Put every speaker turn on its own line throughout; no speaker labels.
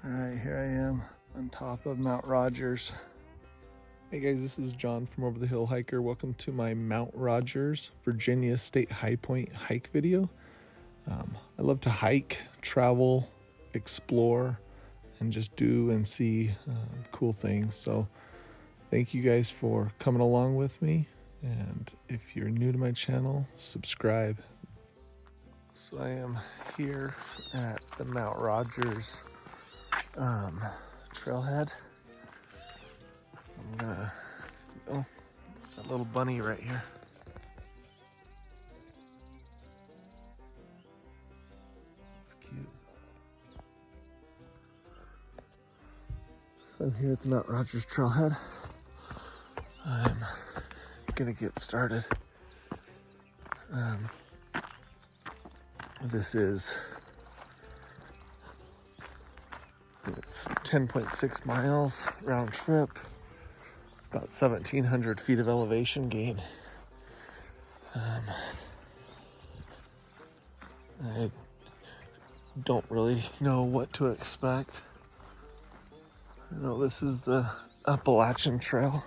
All right, here I am on top of Mount Rogers.
Hey guys, this is John from Over the Hill Hiker. Welcome to my Mount Rogers, Virginia State High Point hike video. I love to hike, travel, explore, and just do and see cool things. So thank you guys for coming along with me. And if you're new to my channel, subscribe.
So I am here at the Mount Rogers trailhead. I'm gonna, oh, that little bunny right here. It's cute. So I'm here at the Mount Rogers trailhead. I'm gonna get started. This is, it's 10.6 miles round trip, about 1,700 feet of elevation gain. I don't really know what to expect. I know this is the Appalachian Trail.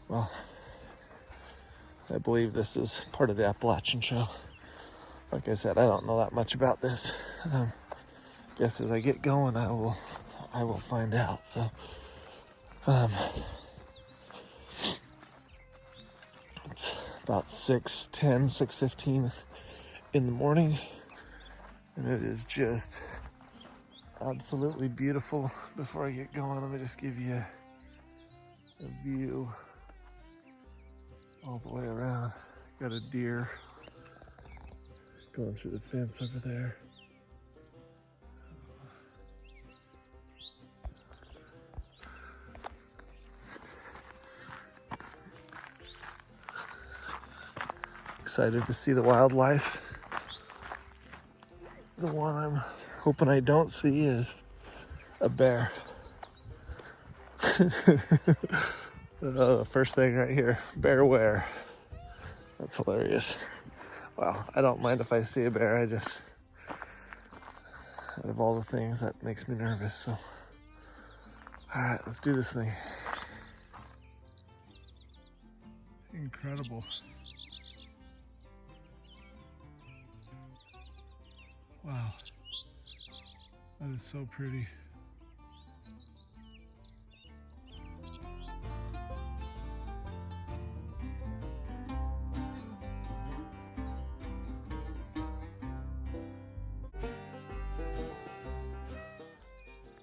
Well, I believe this is part of the Appalachian Trail. Like I said, I don't know that much about this. Guess as I get going, I will find out. So, it's about 6:10, 6:15 in the morning, and it is just absolutely beautiful. Before I get going, let me just give you a view all the way around. Got a deer going through the fence over there. Excited to see the wildlife. The one I'm hoping I don't see is a bear. First thing right here, bearware. That's hilarious. Well, I don't mind if I see a bear. I just, out of all the things, that makes me nervous. So, all right, let's do this thing. Incredible. Wow, that is so pretty.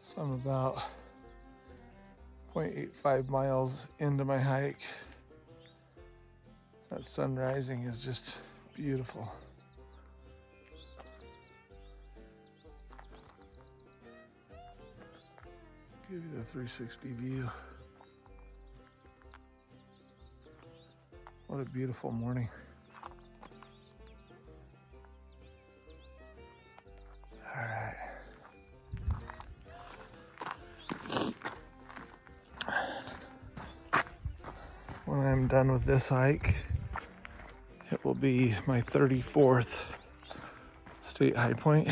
So I'm about 0.85 miles into my hike. That sun rising is just beautiful. Give you the 360 view. What a beautiful morning. All right. When I'm done with this hike, it will be my 34th state high point.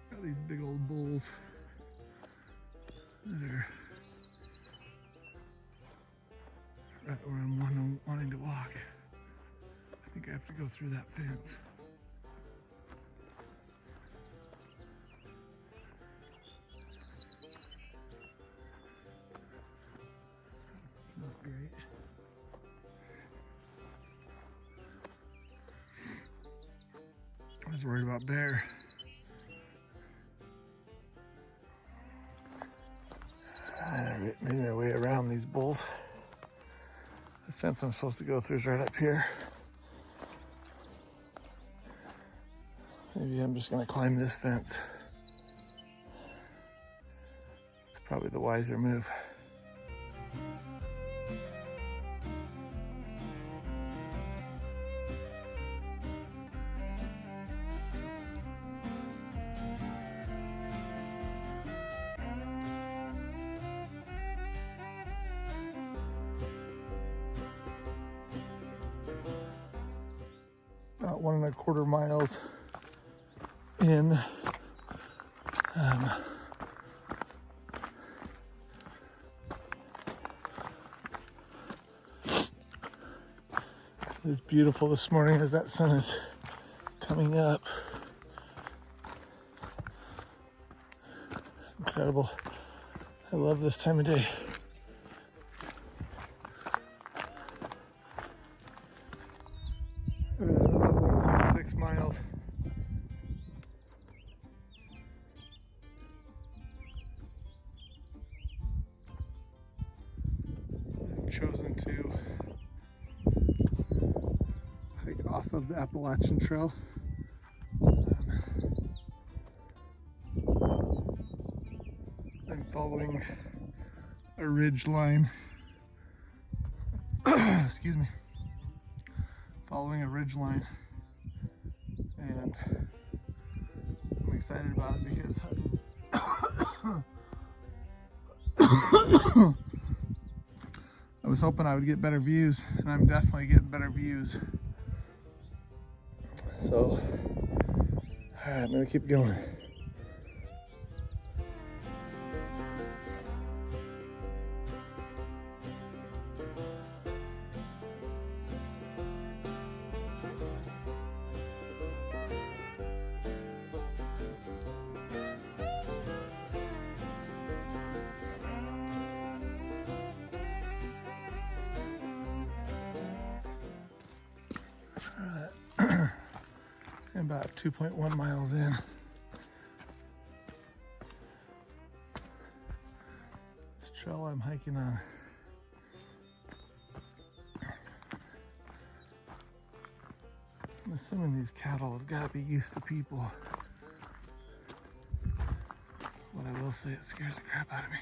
Got these big old bulls that are right where I'm wanting to walk. I think I have to go through that fence. It's not great. I was worried about bear. I made my way around these bulls. The fence I'm supposed to go through is right up here. Maybe I'm just gonna climb this fence. It's probably the wiser move. about 1.25 miles in. It's beautiful this morning as that sun is coming up. Incredible. I love this time of day. About 1.6 miles. I've chosen to hike off of the Appalachian Trail. I'm following a ridge line. Excuse me. Following a ridge line, and I'm excited about it because I was hoping I would get better views, and I'm definitely getting better views. So, all right, I'm gonna keep going. About 2.1 miles in. This trail I'm hiking on. I'm assuming these cattle have got to be used to people. What I will say, it scares the crap out of me.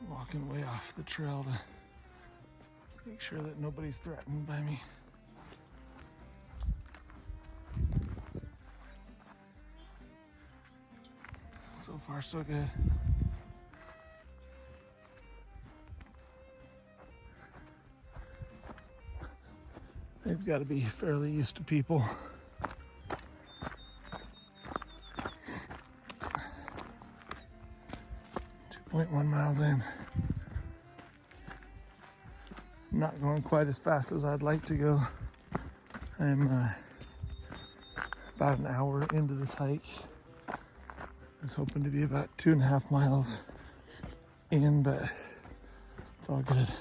Walking way off the trail to make sure that nobody's threatened by me. So far, so good. They've got to be fairly used to people. 2.1 miles in. I'm not going quite as fast as I'd like to go. I'm about an hour into this hike. I was hoping to be about 2.5 miles in, but it's all good.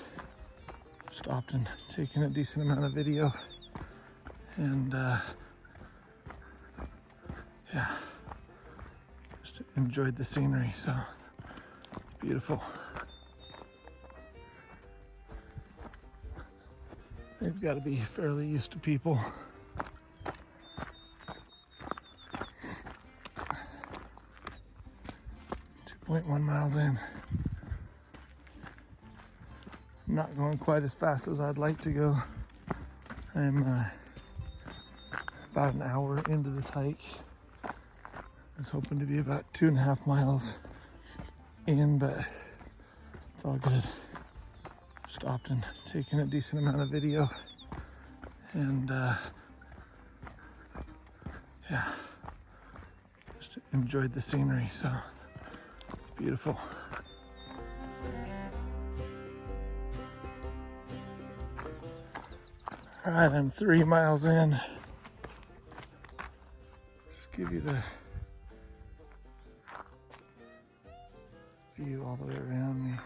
Stopped and taken a decent amount of video, and yeah, just enjoyed the scenery. So it's beautiful. They've got to be fairly used to people. .1 miles in. I'm not going quite as fast as I'd like to go. I'm about an hour into this hike. I was hoping to be about 2.5 miles in, but it's all good. Stopped and taken a decent amount of video, and yeah, just enjoyed the scenery. So it's beautiful. All right, I'm 3 miles in. Just give you the view all the way around me.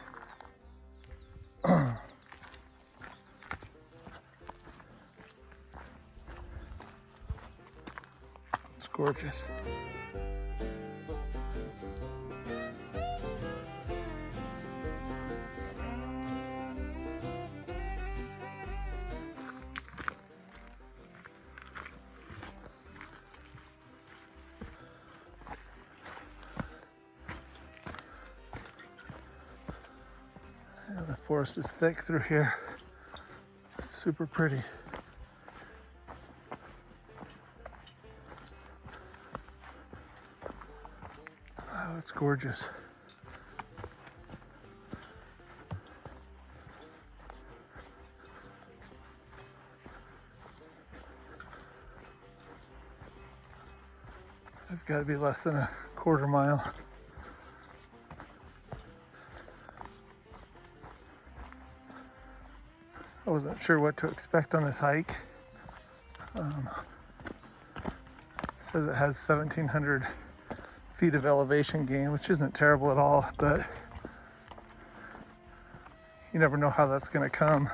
It's gorgeous. Yeah, the forest is thick through here. It's super pretty. That's gorgeous. I've got to be less than a quarter mile. I wasn't sure what to expect on this hike. It says it has 1,700 feet of elevation gain, which isn't terrible at all, but you never know how that's going to come.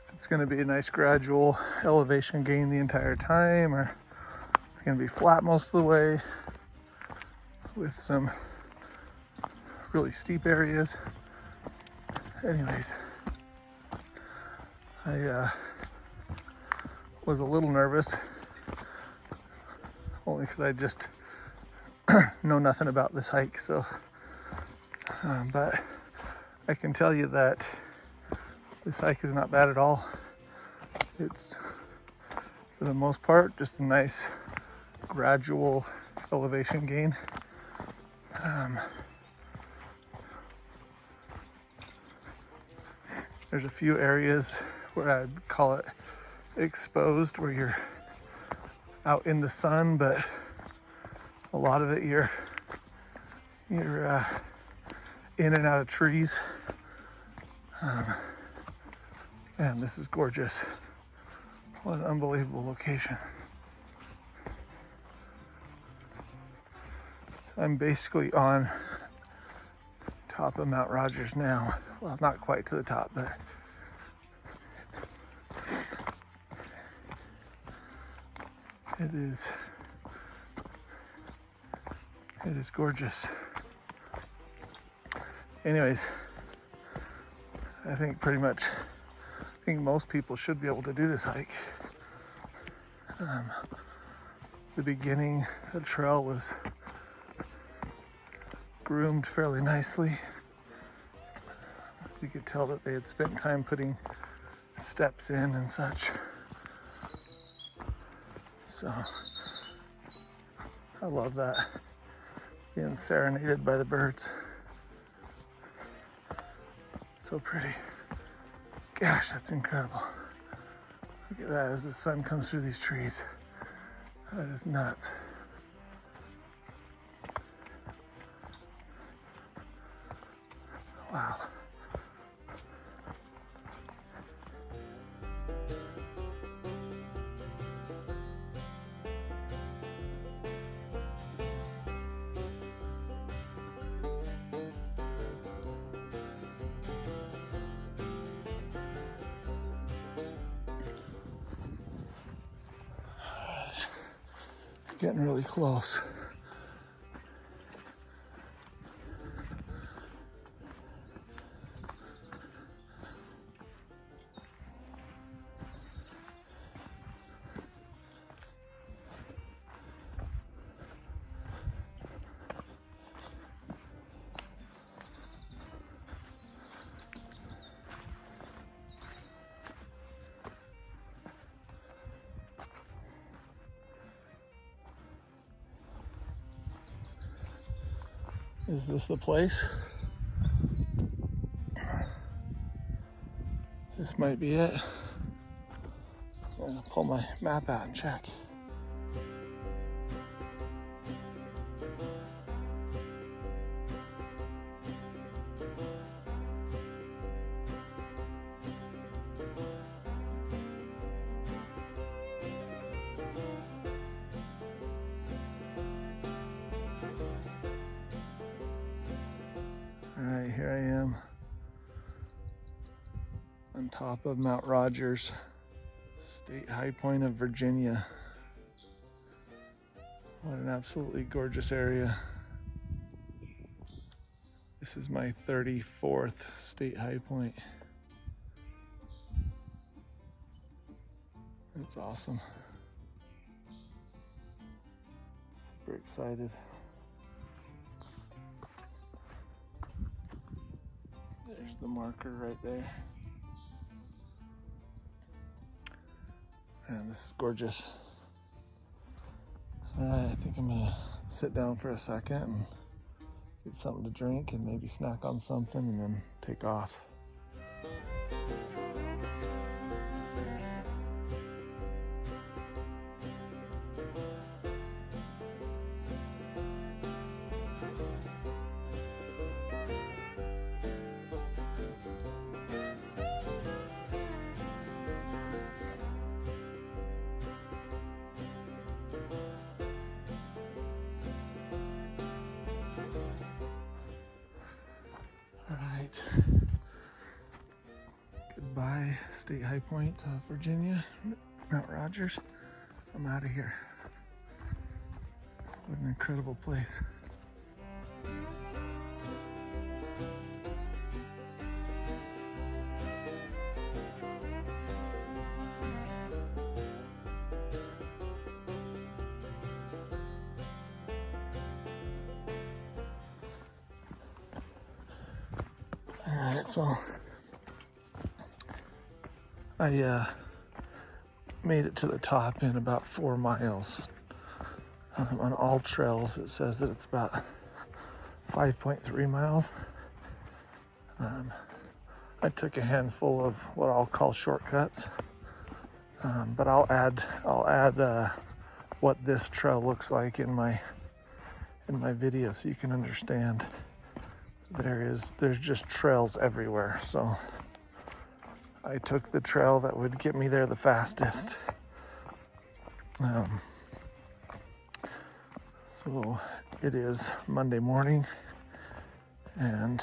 If it's going to be a nice gradual elevation gain the entire time, or it's going to be flat most of the way with some really steep areas. Anyways, I was a little nervous, only because I just know nothing about this hike. So, but I can tell you that this hike is not bad at all. It's, for the most part, just a nice gradual elevation gain. There's a few areas where I'd call it exposed, where you're out in the sun, but a lot of it you're in and out of trees. Man, this is gorgeous. What an unbelievable location. I'm basically on top of Mount Rogers now. Well, not quite to the top, but it is gorgeous. Anyways, I think most people should be able to do this hike. The beginning, the trail was groomed fairly nicely. You could tell that they had spent time putting steps in and such. So I love that, being serenaded by the birds. So pretty. Gosh, that's incredible. Look at that as the sun comes through these trees. That is nuts. Wow. Getting really close. Is this the place? This might be it. I'm gonna pull my map out and check. All right, here I am on top of Mount Rogers, State High Point of Virginia. What an absolutely gorgeous area. This is my 34th State High Point. It's awesome. Super excited. There's the marker right there. Man, this is gorgeous. All right, I think I'm gonna sit down for a second and get something to drink and maybe snack on something and then take off. All right. Goodbye, State High Point, Virginia, Mount Rogers. I'm out of here. What an incredible place. All right, so I made it to the top in about 4 miles. On all trails, it says that it's about 5.3 miles. I took a handful of what I'll call shortcuts, but I'll add what this trail looks like in my video so you can understand. There's just trails everywhere. So I took the trail that would get me there the fastest. So it is Monday morning, and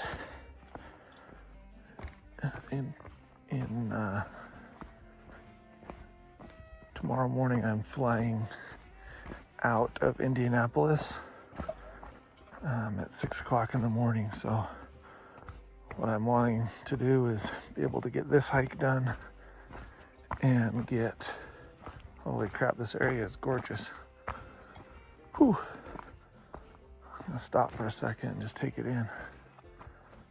tomorrow morning I'm flying out of Indianapolis at 6 o'clock in the morning. So what I'm wanting to do is be able to get this hike done and get, holy crap, this area is gorgeous. Whew. I'm gonna stop for a second and just take it in.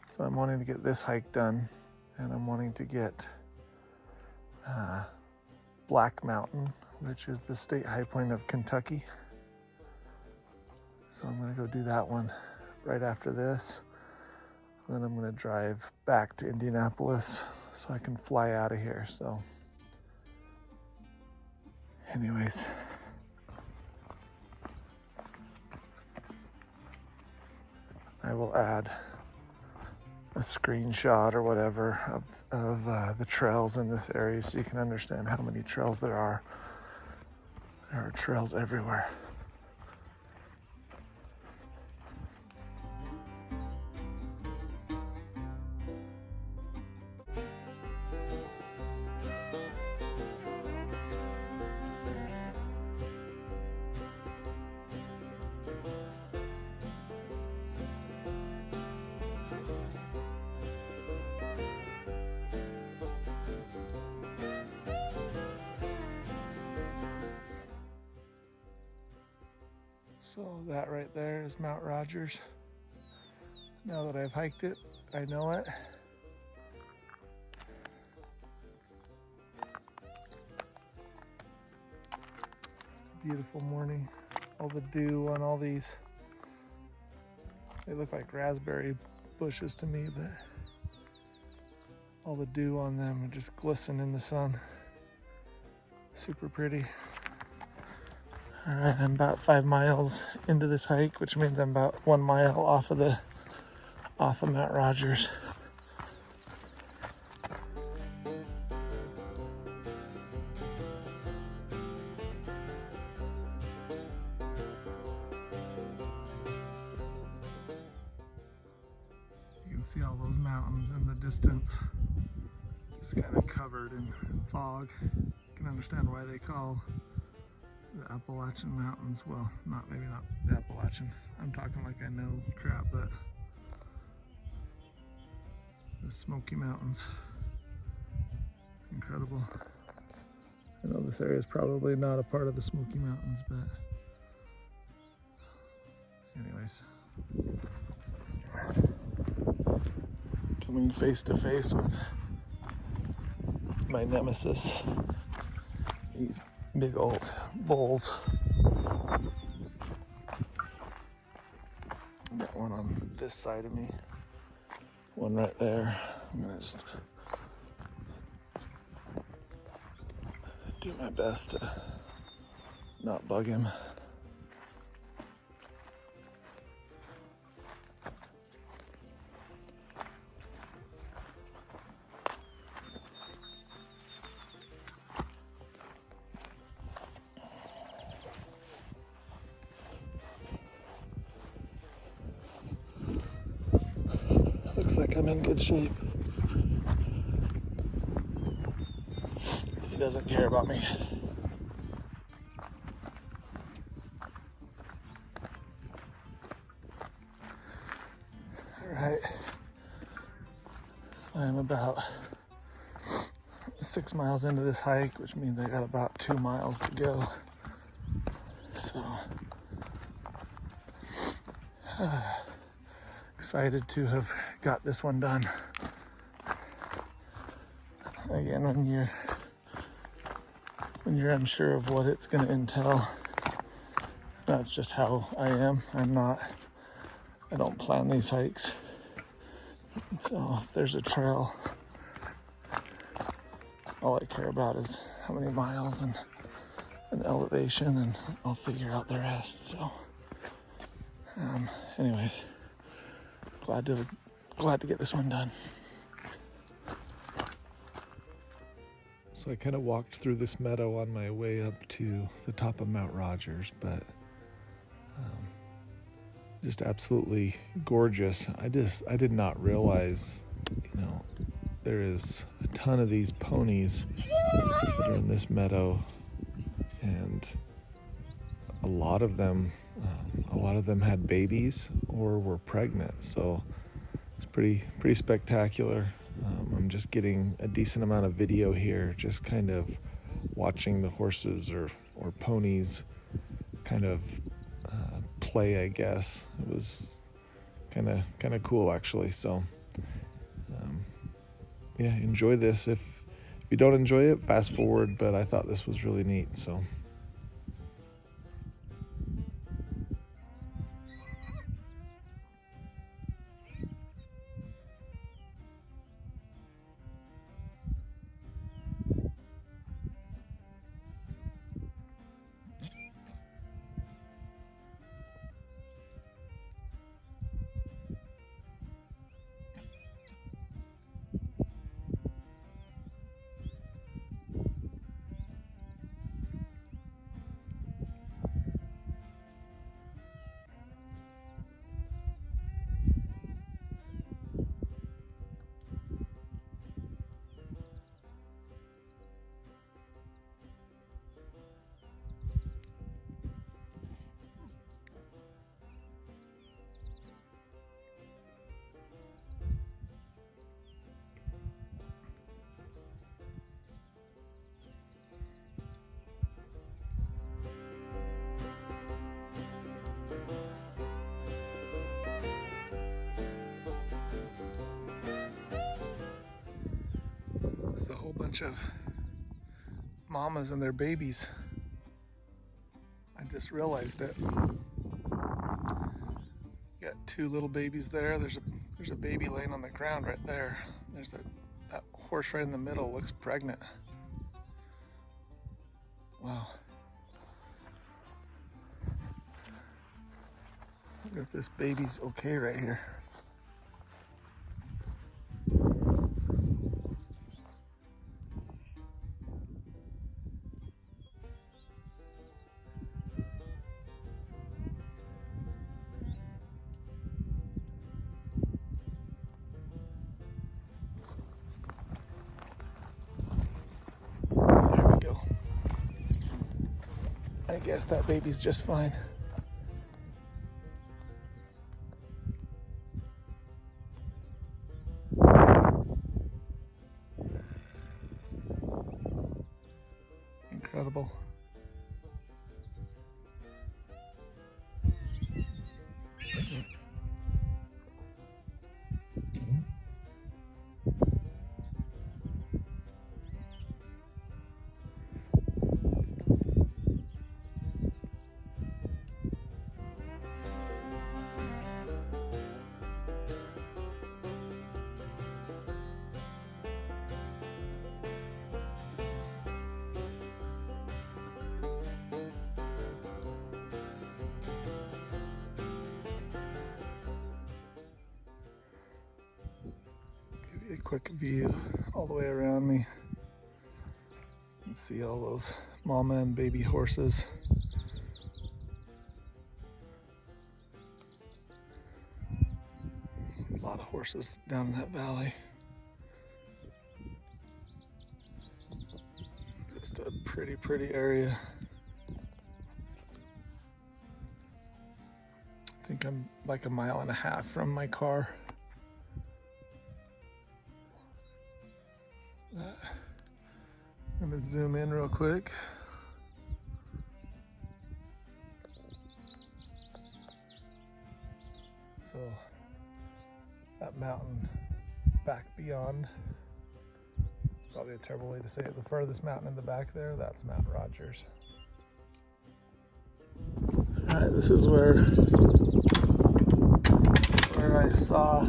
So I'm wanting to get this hike done, and I'm wanting to get Black Mountain, which is the state high point of Kentucky. So I'm gonna go do that one right after this. Then I'm gonna drive back to Indianapolis so I can fly out of here. So anyways, I will add a screenshot or whatever of the trails in this area so you can understand how many trails there are. There are trails everywhere. So that right there is Mount Rogers. Now that I've hiked it, I know it. It's a beautiful morning. All the dew on all these, they look like raspberry bushes to me, but all the dew on them are just glisten in the sun. Super pretty. All right, I'm about 5 miles into this hike, which means I'm about 1 mile off of Mount Rogers. You can see all those mountains in the distance, just kind of covered in fog. You can understand why they call the Appalachian Mountains, well, maybe not the Appalachian. I'm talking like I know crap, but the Smoky Mountains. Incredible. I know this area is probably not a part of the Smoky Mountains, but anyways. Coming face to face with my nemesis. These big old bulls. Got one on this side of me, one right there. I'm gonna just do my best to not bug him. Looks like I'm in good shape. He doesn't care about me. All right. So I'm about 6 miles into this hike, which means I got about 2 miles to go. So excited to have got this one done. Again, when you're unsure of what it's going to entail, that's just how I am. I don't plan these hikes. So if there's a trail, all I care about is how many miles and elevation, and I'll figure out the rest. So anyways, glad to get this one done.
So I kind of walked through this meadow on my way up to the top of Mount Rogers, but just absolutely gorgeous. I did not realize, there is a ton of these ponies that are in this meadow, and a lot of them had babies or were pregnant. So it's pretty spectacular. I'm just getting a decent amount of video here, just kind of watching the horses or ponies kind of play, I guess. It was kind of cool, actually. So yeah, enjoy this. If you don't enjoy it, fast forward, but I thought this was really neat. So
it's a whole bunch of mamas and their babies. I just realized it. Got 2 little babies there. There's a baby laying on the ground right there. There's that horse right in the middle looks pregnant. Wow. I wonder if this baby's okay right here. There we go. I guess that baby's just fine. Incredible. Pretty quick view all the way around me. You can see all those mama and baby horses. A lot of horses down in that valley. Just a pretty area. I think I'm like a mile and a half from my car. I'm gonna zoom in real quick. So that mountain back beyond, probably a terrible way to say it, the furthest mountain in the back there, that's Mount Rogers. All right, this is where I saw,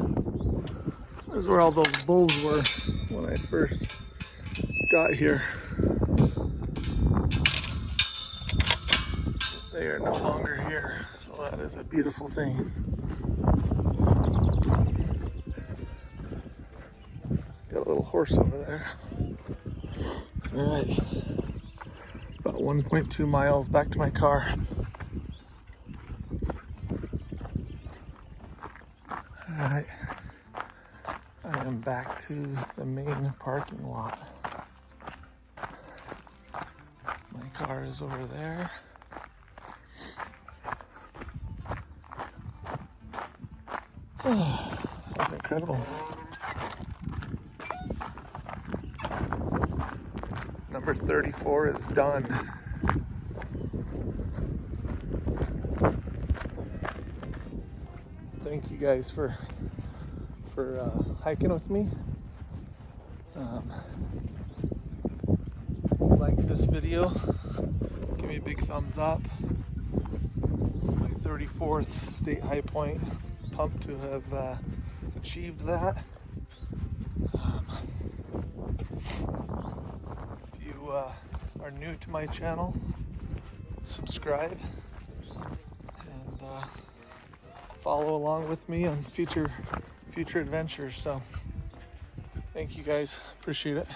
this is where all those bulls were when I first got here. They are no longer here, so that is a beautiful thing. Got a little horse over there. All right, about 1.2 miles back to my car. All right, I am back to the main parking lot. My car is over there. That's incredible. Number 34 is done. Thank you guys for hiking with me. If you like this video, give me a big thumbs up. My 34th state high point. Pumped to have achieved that. If you are new to my channel, subscribe and follow along with me on future adventures. So thank you guys, appreciate it.